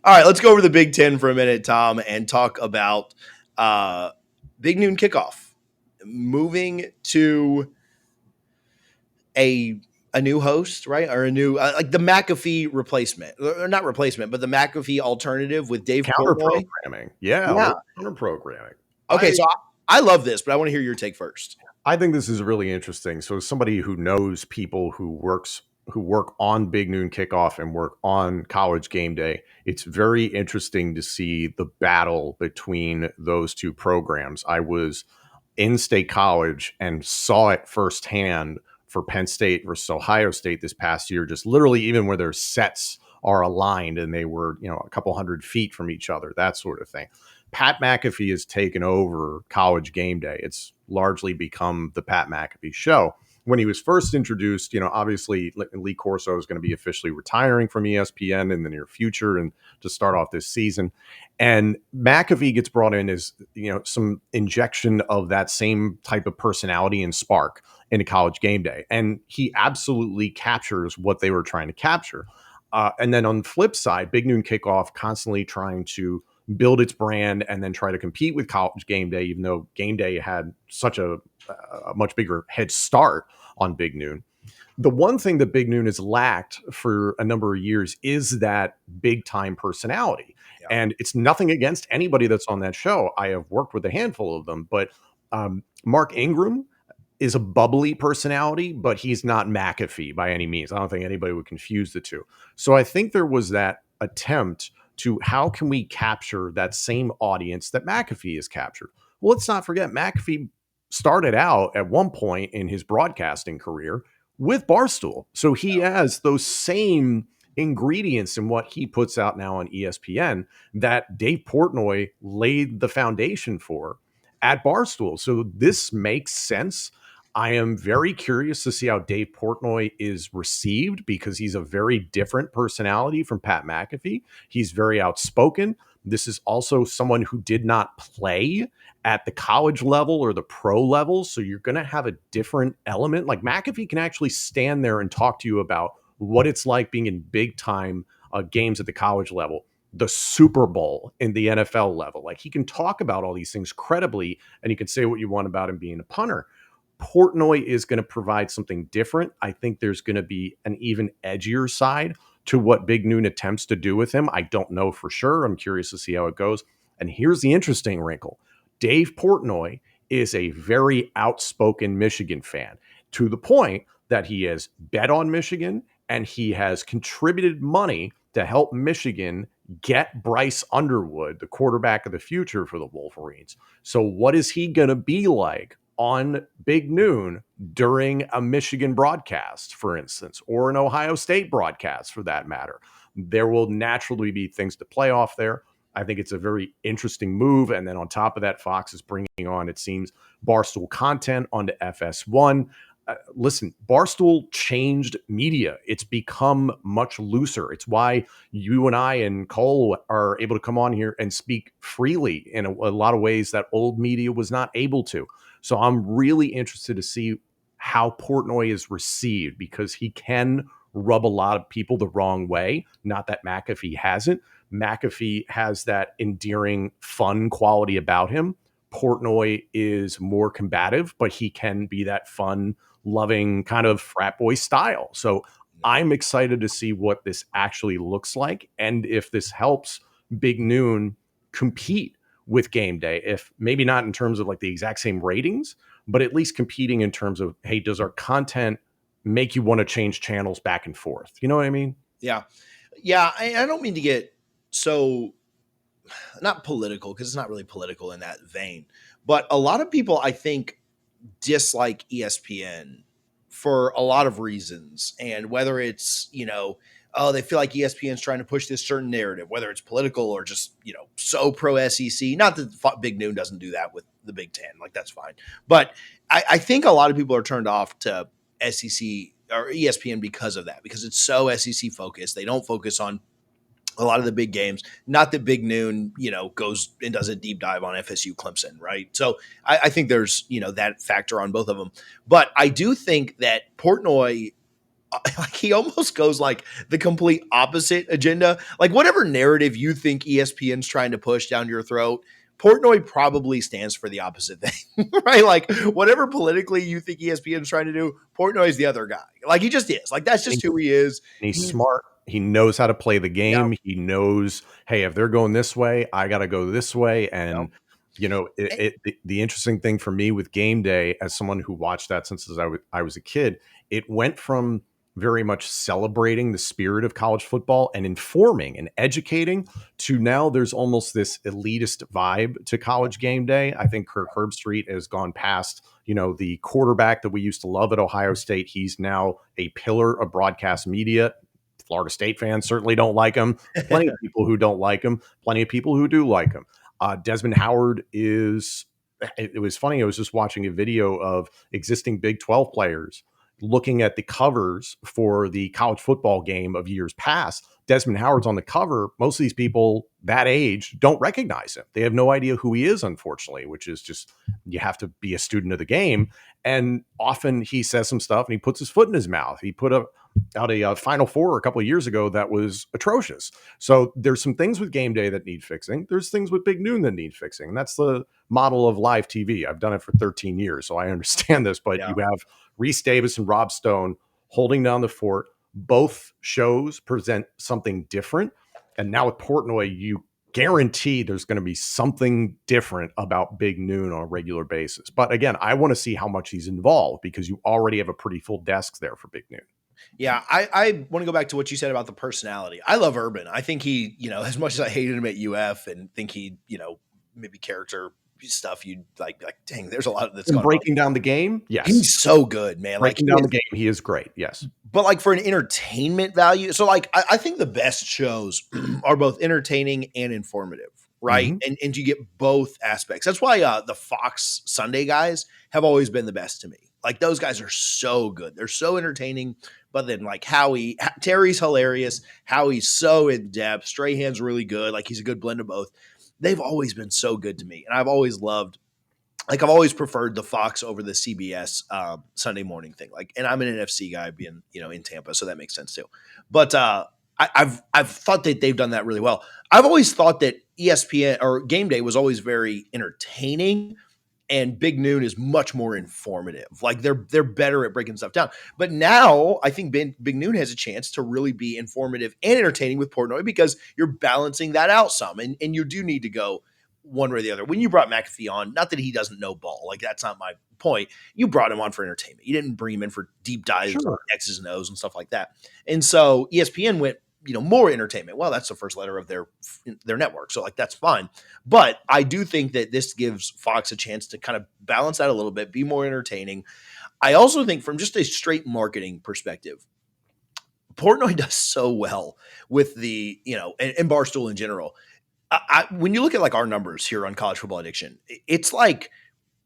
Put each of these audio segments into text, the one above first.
All right, let's go over the Big Ten for a minute, Tom, and talk about uh, Big Noon Kickoff moving to a a new host, right? Or a new like the McAfee replacement, or not replacement, but the McAfee alternative with Dave Counter Portnoy. programming. Yeah, Yeah. counter programming. Okay, so I love this, but I want to hear your take first. I think this is really interesting. So, as somebody who knows people who work on Big Noon Kickoff and work on College Game Day, it's very interesting to see the battle between those two programs. I was in State College and saw it firsthand for Penn State versus Ohio State this past year. Just literally, even where their sets are aligned and they were, a couple hundred feet from each other, that sort of thing. Pat McAfee has taken over College Game Day. It's largely become the Pat McAfee show. When he was first introduced, obviously Lee Corso is going to be officially retiring from ESPN in the near future and to start off this season. And McAfee gets brought in as, some injection of that same type of personality and spark into College Game Day. And he absolutely captures what they were trying to capture. And then on the flip side, Big Noon Kickoff constantly trying to build its brand and then try to compete with College Game Day, even though Game Day had such a much bigger head start on Big Noon. The one thing that Big Noon has lacked for a number of years is that big time personality. Yeah. And it's nothing against anybody that's on that show. I have worked with a handful of them, but Mark Ingram is a bubbly personality, but he's not McAfee by any means. I don't think anybody would confuse the two. So I think there was that attempt to how can we capture that same audience that McAfee has captured? Well, let's not forget McAfee started out at one point in his broadcasting career with Barstool. So he has those same ingredients in what he puts out now on ESPN that Dave Portnoy laid the foundation for at Barstool. So this makes sense. I am very curious to see how Dave Portnoy is received because he's a very different personality from Pat McAfee. He's very outspoken. This is also someone who did not play at the college level or the pro level. So you're going to have a different element. Like McAfee can actually stand there and talk to you about what it's like being in big time games at the college level, the Super Bowl in the NFL level. Like he can talk about all these things credibly and you can say what you want about him being a punter. Portnoy is going to provide something different. I think there's going to be an even edgier side to what Big Noon attempts to do with him. I don't know for sure. I'm curious to see how it goes. And here's the interesting wrinkle. Dave Portnoy is a very outspoken Michigan fan to the point that he has bet on Michigan and he has contributed money to help Michigan get Bryce Underwood, the quarterback of the future for the Wolverines. So what is he going to be like on Big Noon during a Michigan broadcast, for instance, or an Ohio State broadcast for that matter? There will naturally be things to play off there. I think it's a very interesting move. And then on top of that, Fox is bringing on, it seems, Barstool content onto FS1. Listen, Barstool changed media. It's become much looser. It's why you and I and Cole are able to come on here and speak freely in a lot of ways that old media was not able to. So I'm really interested to see how Portnoy is received because he can rub a lot of people the wrong way. Not that McAfee hasn't. McAfee has that endearing, fun quality about him. Portnoy is more combative, but he can be that fun, loving kind of frat boy style. So I'm excited to see what this actually looks like and if this helps Big Noon compete with Game Day, if maybe not in terms of like the exact same ratings, but at least competing in terms of, hey, does our content make you want to change channels back and forth? You know what I mean? Yeah. Yeah. I don't mean to get so not political because it's not really political in that vein, but a lot of people I think dislike ESPN for a lot of reasons. And whether it's, oh, they feel like ESPN's trying to push this certain narrative, whether it's political or just, so pro SEC. Not that Big Noon doesn't do that with the Big Ten. Like, that's fine. But I think a lot of people are turned off to SEC or ESPN because of that, because it's so SEC focused. They don't focus on a lot of the big games. Not that Big Noon, goes and does a deep dive on FSU Clemson, right? So I think there's, that factor on both of them. But I do think that Portnoy like he almost goes like the complete opposite agenda. Like whatever narrative you think ESPN's trying to push down your throat, Portnoy probably stands for the opposite thing, right? Like whatever politically you think ESPN's trying to do, Portnoy's the other guy. Like he just is. Like that's just who he is. And he's He's smart. He knows how to play the yeah, game. He knows, hey, if they're going this way, I got to go this way. yeah. And the interesting thing for me with game day, as someone who watched that since I was a kid, it went from very much celebrating the spirit of college football and informing and educating to now there's almost this elitist vibe to college game day. I think Kirk Herbstreit has gone past, the quarterback that we used to love at Ohio State. He's now a pillar of broadcast media. Florida State fans certainly don't like him. Plenty of people who don't like him. Plenty of people who do like him. Desmond Howard is. It was funny. I was just watching a video of existing Big 12 players looking at the covers for the college football game of years past. Desmond Howard's on the cover. Most of these people that age don't recognize him. They have no idea who he is, unfortunately, which is just, you have to be a student of the game. And often he says some stuff and he puts his foot in his mouth. He put out a Final Four a couple of years ago that was atrocious. So there's some things with game day that need fixing. There's things with Big Noon that need fixing. And that's the model of live TV. I've done it for 13 years, so I understand this. But Yeah. you have Reese Davis and Rob Stone holding down the fort. Both shows present something different. And now with Portnoy, you guarantee there's going to be something different about Big Noon on a regular basis. But again, I want to see how much he's involved because you already have a pretty full desk there for Big Noon. Yeah, I want to go back to what you said about the personality. I love Urban. I think he, as much as I hated him at UF and think he, maybe character stuff, you'd like, dang, there's a lot that's And going breaking down the game. Yes. He's so good, man. Breaking down the game. He is great. Yes. But like for an entertainment value, so like I think the best shows are both entertaining and informative, right? Mhm. And you get both aspects. That's why the Fox Sunday guys have always been the best to me. Like those guys are so good. They're so entertaining. But then like Terry's hilarious. Howie's so in depth. Strahan's really good. Like he's a good blend of both. They've always been so good to me. And I've always preferred the Fox over the CBS Sunday morning thing. Like, and I'm an NFC guy being, in Tampa. So that makes sense too. But I've thought that they've done that really well. I've always thought that ESPN or Game Day was always very entertaining. And Big Noon is much more informative. Like they're better at breaking stuff down. But now I think Big Noon has a chance to really be informative and entertaining with Portnoy because you're balancing that out some. And you do need to go one way or the other. When you brought McAfee on, not that he doesn't know ball, like that's not my point. You brought him on for entertainment. You didn't bring him in for deep dives on X's and O's and stuff like that. And so ESPN went, more entertainment. Well, that's the first letter of their network. So like, that's fine. But I do think that this gives Fox a chance to kind of balance that a little bit, be more entertaining. I also think from just a straight marketing perspective, Portnoy does so well with the, and Barstool in general. When you look at like our numbers here on College Football Addiction, it's like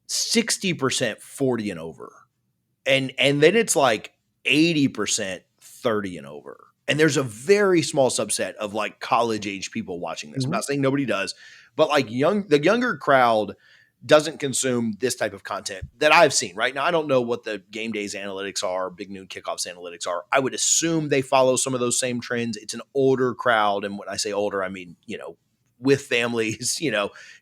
60% 40 and over. And then it's like 80% 30 and over. And there's a very small subset of like college age people watching this. I'm not saying nobody does, but like the younger crowd doesn't consume this type of content that I've seen right now. I don't know what the Game Days analytics are, Big Noon Kickoffs analytics are. I would assume they follow some of those same trends. It's an older crowd. And when I say older, I mean, with families,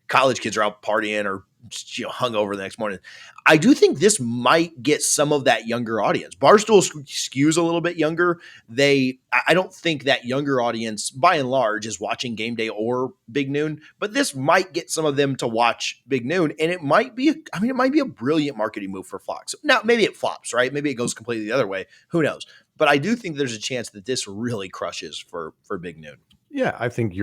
college kids are out partying or hungover the next morning. I do think this might get some of that younger audience. Barstool skews a little bit younger. I don't think that younger audience, by and large, is watching Game Day or Big Noon, but this might get some of them to watch Big Noon, and it might be a brilliant marketing move for Fox. Now, maybe it flops, right? Maybe it goes completely the other way. Who knows? But I do think there's a chance that this really crushes for Big Noon. Yeah, I think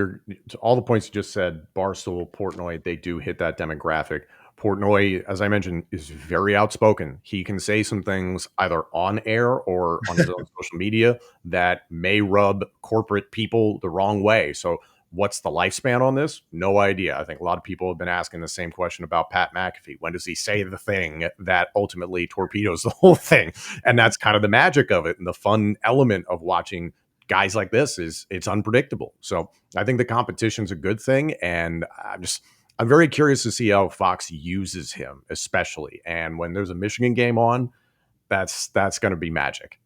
all the points you just said, Barstool, Portnoy, they do hit that demographic. Portnoy, as I mentioned, is very outspoken. He can say some things either on air or on his own social media that may rub corporate people the wrong way. So what's the lifespan on this? No idea. I think a lot of people have been asking the same question about Pat McAfee. When does he say the thing that ultimately torpedoes the whole thing? And that's kind of the magic of it and the fun element of watching guys like this is it's unpredictable. So I think the competition's a good thing. And I'm very curious to see how Fox uses him, especially. And when there's a Michigan game on, that's going to be magic.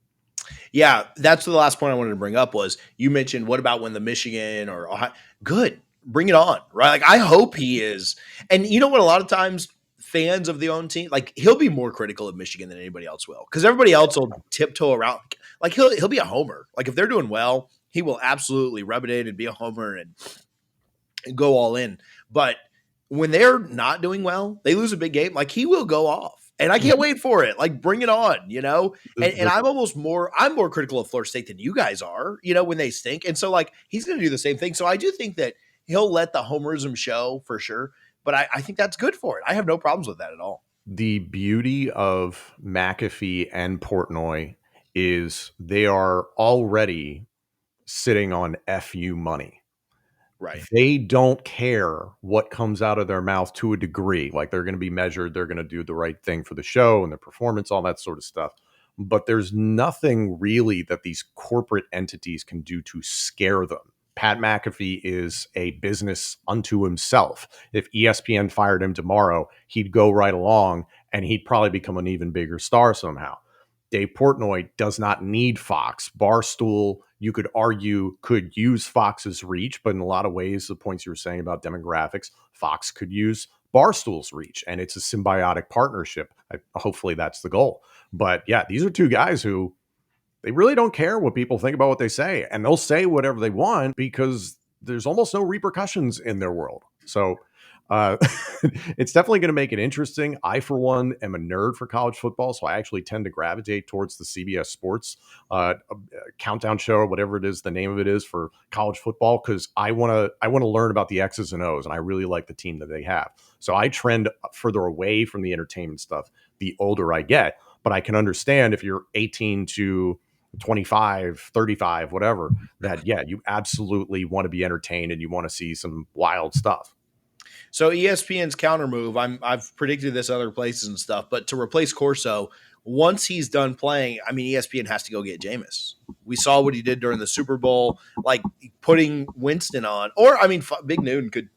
Yeah, that's the last point I wanted to bring up was you mentioned what about when the Michigan or Ohio, good, bring it on, right? Like I hope he is. And you know what, a lot of times fans of the own team, like he'll be more critical of Michigan than anybody else will. Because everybody else will tiptoe around. Like he'll be a homer. Like if they're doing well, he will absolutely rub it in and be a homer and go all in. But when they're not doing well, they lose a big game, like he will go off. And I can't wait for it. Like bring it on, you know? And I'm more critical of Florida State than you guys are, you know, when they stink. And so like he's gonna do the same thing. So I do think that he'll let the homerism show for sure. But I think that's good for it. I have no problems with that at all. The beauty of McAfee and Portnoy is they are already sitting on FU money. Right. They don't care what comes out of their mouth to a degree. Like they're going to be measured, they're going to do the right thing for the show and the performance, all that sort of stuff. But there's nothing really that these corporate entities can do to scare them. Pat McAfee is a business unto himself. If ESPN fired him tomorrow, he'd go right along and he'd probably become an even bigger star somehow. Dave Portnoy does not need Fox. Barstool, you could argue, could use Fox's reach, but in a lot of ways, the points you were saying about demographics, Fox could use Barstool's reach, and it's a symbiotic partnership. Hopefully, that's the goal. But yeah, these are two guys who they really don't care what people think about what they say, and they'll say whatever they want because there's almost no repercussions in their world. So uh, it's definitely going to make it interesting. I, for one, am a nerd for college football, so I actually tend to gravitate towards the CBS Sports countdown show, or whatever it is, the name of it is for college football, because I want to learn about the X's and O's, and I really like the team that they have. So I trend further away from the entertainment stuff the older I get, but I can understand if you're 18 to 25, 35, whatever, that, yeah, you absolutely want to be entertained and you want to see some wild stuff. So ESPN's counter move, I've predicted this other places and stuff, but to replace Corso, once he's done playing, I mean ESPN has to go get Jameis. We saw what he did during the Super Bowl, like putting Winston on, or I mean, Big Noon could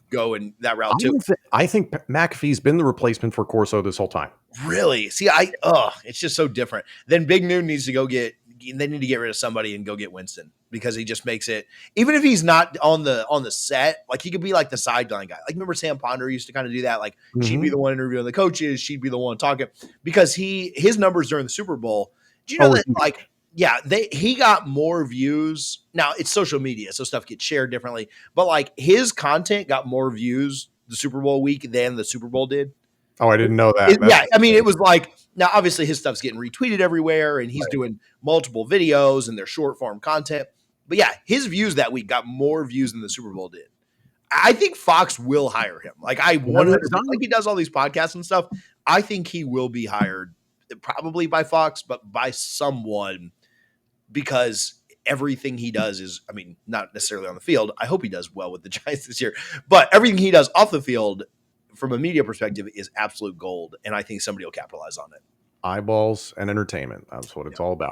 go in that route too. I think McAfee's been the replacement for Corso this whole time. Really? See, it's just so different. Then Big Noon needs to go get. They need to get rid of somebody and go get Winston because he just makes it. Even if he's not on the set, like he could be like the sideline guy. Like remember Sam Ponder used to kind of do that. Like she'd be the one interviewing the coaches, she'd be the one talking because his numbers during the Super Bowl. Do you know that like yeah he got more views. Now it's social media, so stuff gets shared differently. But like his content got more views the Super Bowl week than the Super Bowl did. Oh, I didn't know that. Yeah, I mean, it was like now obviously his stuff's getting retweeted everywhere, and he's doing multiple videos and their short form content. But yeah, his views that week got more views than the Super Bowl did. I think Fox will hire him. Like I 100 like he does all these podcasts and stuff. I think he will be hired probably by Fox, but by someone because everything he does is, I mean, not necessarily on the field. I hope he does well with the Giants this year, but everything he does off the field from a media perspective is absolute gold. And I think somebody will capitalize on it. Eyeballs and entertainment. That's what it's all about.